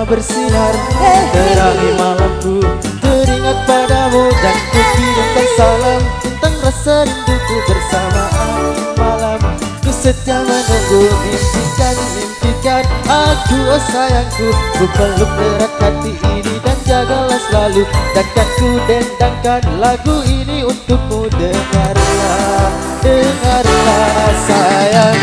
purnama bersinar, terangi malamku, teringat padamu dan ku kirimkan salam tentang rasa rinduku bersamaan malam. Ku setia menunggu, mimpikan aku, oh sayangku. Ku peluk erat hati ini dan jagalah selalu, takkan ku dendangkan lagu ini untukmu. Dengarlah, dengarlah sayang.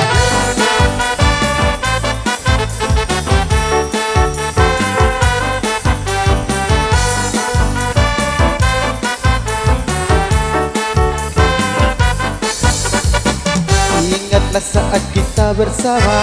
Ingatlah saat kita bersama,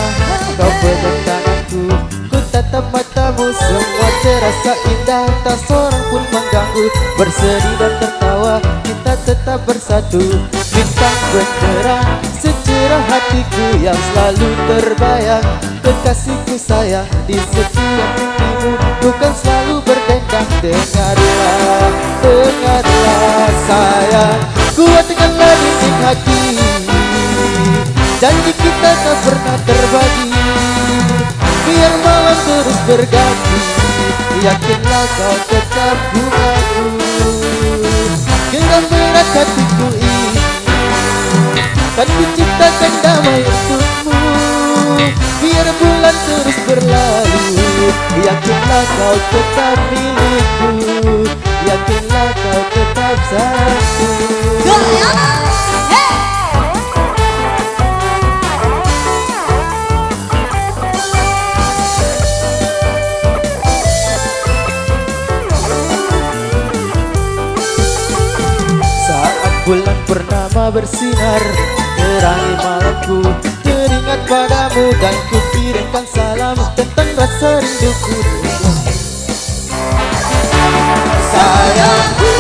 kau pegang tanganku, ku tatap matamu, semua terasa indah, tak seorang pun mengganggu. Bersedih dan tertawa, kita tetap bersatu. Bintang benderang secerah hatiku yang selalu terbayang. Kekasihku sayang, di setiap mimpimu bukan selalu berdendang. Dengarlah, dengarlah sayang, kuatkanlah dinding hati. Janji kita tak pernah terbagi, biar malam terus berganti. Yakinlah kau tetap bungaku, genggam erat hatiku ini. Kan ku ciptakan damai untukmu, biar bulan terus berlalu. Yakinlah kau tetap milikku, yakinlah kau tetap sayangku. Bulan purnama bersinar, terangi malamku, teringat padamu dan ku kirimkan salam tentang rasa rinduku. Sayangku,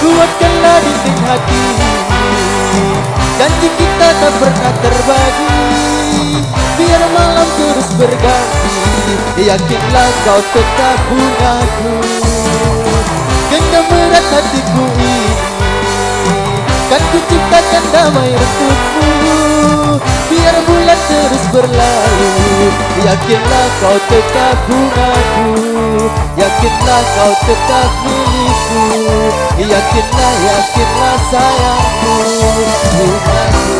kuatkanlah dinding hati, janji kita tak pernah terbagi, biar malam terus berganti. Yakinlah kau tetap bungaku, genggam erat hatiku ini. Kan ku ciptakan damai untukmu, biar bulan terus berlalu. Yakinlah kau tetap bungaku, yakinlah kau tetap milikku. Yakinlah, yakinlah sayangku, bungaku.